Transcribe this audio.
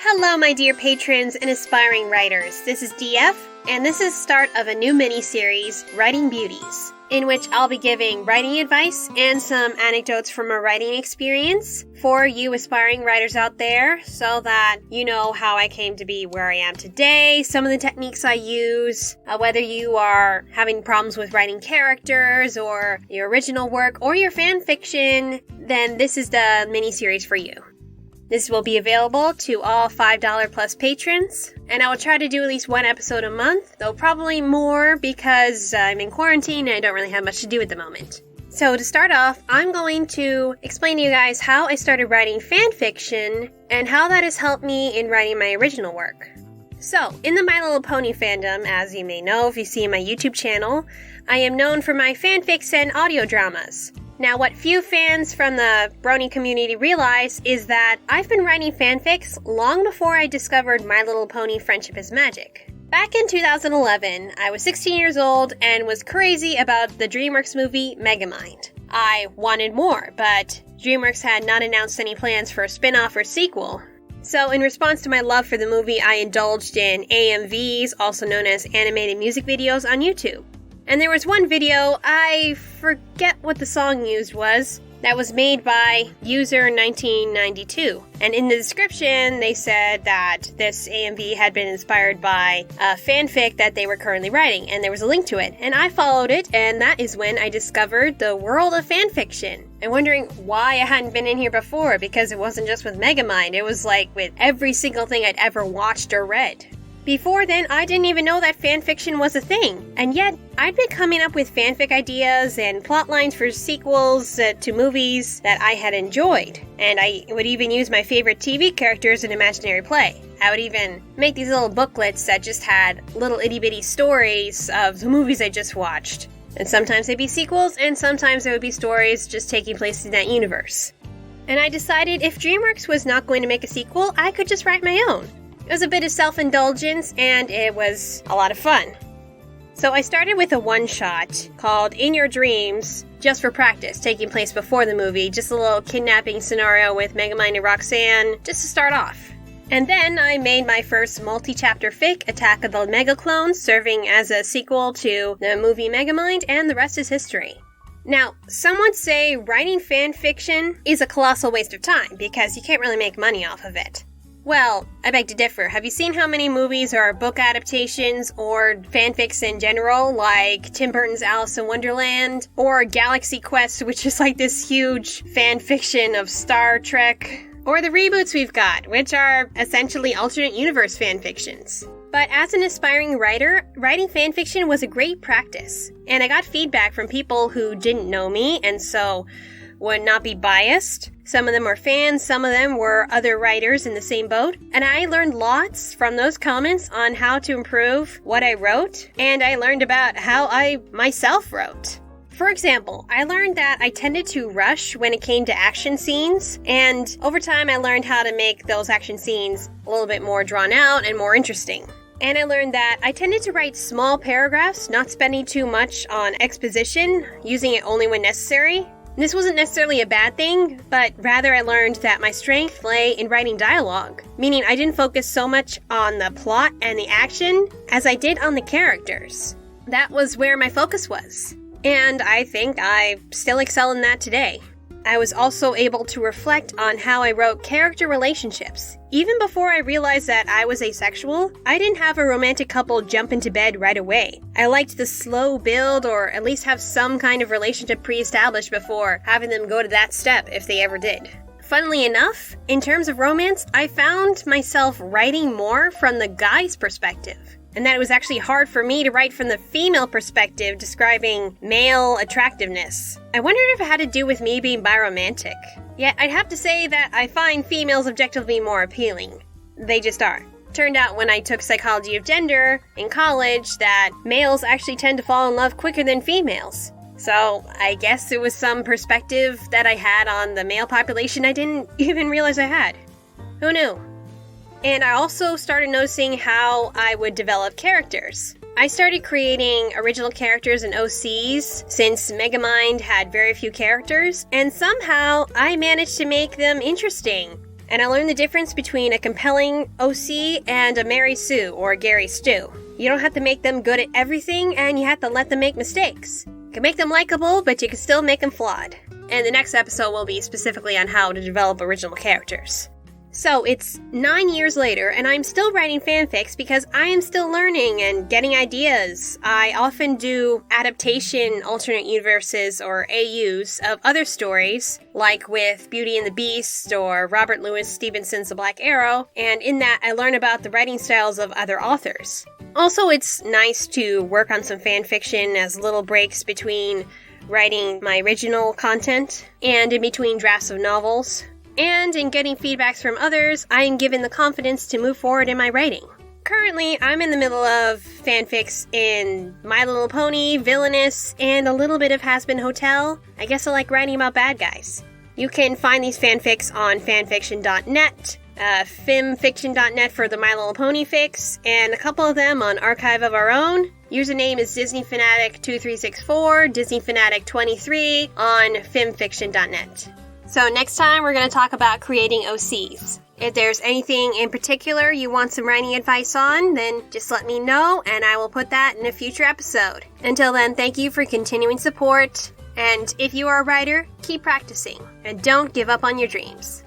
Hello, my dear patrons and aspiring writers. This is DF, and this is the start of a new mini-series, Writing Beauties, in which I'll be giving writing advice and some anecdotes from a writing experience for you aspiring writers out there, so that you know how I came to be where I am today, some of the techniques I use, whether you are having problems with writing characters, or your original work, or your fan fiction, then this is the mini-series for you. This will be available to all $5 plus patrons, and I will try to do at least one episode a month, though probably more because I'm in quarantine and I don't really have much to do at the moment. So to start off, I'm going to explain to you guys how I started writing fan fiction and how that has helped me in writing my original work. So, in the My Little Pony fandom, as you may know if you see my YouTube channel, I am known for my fanfics and audio dramas. Now, what few fans from the Brony community realize is that I've been writing fanfics long before I discovered My Little Pony Friendship is Magic. Back in 2011, I was 16 years old and was crazy about the DreamWorks movie Megamind. I wanted more, but DreamWorks had not announced any plans for a spin-off or sequel. So in response to my love for the movie, I indulged in AMVs, also known as animated music videos, on YouTube. And there was one video, I forget what the song used was, that was made by User1992. And in the description, they said that this AMV had been inspired by a fanfic that they were currently writing, and there was a link to it. And I followed it, and that is when I discovered the world of fanfiction. And wondering why I hadn't been in here before, because it wasn't just with Megamind, it was like with every single thing I'd ever watched or read. Before then, I didn't even know that fanfiction was a thing, and yet I'd been coming up with fanfic ideas and plot lines for sequels to movies that I had enjoyed, and I would even use my favorite TV characters in imaginary play. I would even make these little booklets that just had little itty-bitty stories of the movies I just watched. And sometimes they'd be sequels, and sometimes they would be stories just taking place in that universe. And I decided if DreamWorks was not going to make a sequel, I could just write my own. It was a bit of self-indulgence, and it was a lot of fun. So I started with a one-shot called In Your Dreams, just for practice, taking place before the movie, just a little kidnapping scenario with Megamind and Roxanne, just to start off. And then I made my first multi-chapter fic, Attack of the Mega Clones, serving as a sequel to the movie Megamind, and the rest is history. Now, some would say writing fan fiction is a colossal waste of time, because you can't really make money off of it. Well, I beg to differ. Have you seen how many movies or book adaptations or fanfics in general, like Tim Burton's Alice in Wonderland, or Galaxy Quest, which is like this huge fanfiction of Star Trek, or the reboots we've got, which are essentially alternate universe fanfictions. But as an aspiring writer, writing fanfiction was a great practice, and I got feedback from people who didn't know me, and so would not be biased. Some of them were fans, some of them were other writers in the same boat, and I learned lots from those comments on how to improve what I wrote, and I learned about how I myself wrote. For example, I learned that I tended to rush when it came to action scenes, and over time I learned how to make those action scenes a little bit more drawn out and more interesting. And I learned that I tended to write small paragraphs, not spending too much on exposition, using it only when necessary. This wasn't necessarily a bad thing, but rather I learned that my strength lay in writing dialogue, meaning I didn't focus so much on the plot and the action as I did on the characters. That was where my focus was, and I think I still excel in that today. I was also able to reflect on how I wrote character relationships. Even before I realized that I was asexual, I didn't have a romantic couple jump into bed right away. I liked the slow build, or at least have some kind of relationship pre-established before having them go to that step if they ever did. Funnily enough, in terms of romance, I found myself writing more from the guy's perspective, and that it was actually hard for me to write from the female perspective describing male attractiveness. I wondered if it had to do with me being biromantic. Yet I'd have to say that I find females objectively more appealing. They just are. Turned out when I took psychology of gender in college that males actually tend to fall in love quicker than females. So I guess it was some perspective that I had on the male population I didn't even realize I had. Who knew? And I also started noticing how I would develop characters. I started creating original characters and OCs since Megamind had very few characters, and somehow I managed to make them interesting. and I learned the difference between a compelling OC and a Mary Sue or Gary Stu. You don't have to make them good at everything, and you have to let them make mistakes. You can make them likable, but you can still make them flawed. And the next episode will be specifically on how to develop original characters. So, it's 9 years later, and I'm still writing fanfics because I am still learning and getting ideas. I often do adaptation alternate universes, or AUs, of other stories, like with Beauty and the Beast, or Robert Louis Stevenson's The Black Arrow, and in that I learn about the writing styles of other authors. Also, it's nice to work on some fanfiction as little breaks between writing my original content and in between drafts of novels. And in getting feedbacks from others, I am given the confidence to move forward in my writing. Currently, I'm in the middle of fanfics in My Little Pony, Villainous, and a little bit of Has-Been Hotel. I guess I like writing about bad guys. You can find these fanfics on fanfiction.net, fimfiction.net for the My Little Pony fics, and a couple of them on Archive of Our Own. Username is DisneyFanatic2364, DisneyFanatic23 on fimfiction.net. So next time we're going to talk about creating OCs. If there's anything in particular you want some writing advice on, then just let me know and I will put that in a future episode. Until then, thank you for continuing support. And if you are a writer, keep practicing and don't give up on your dreams.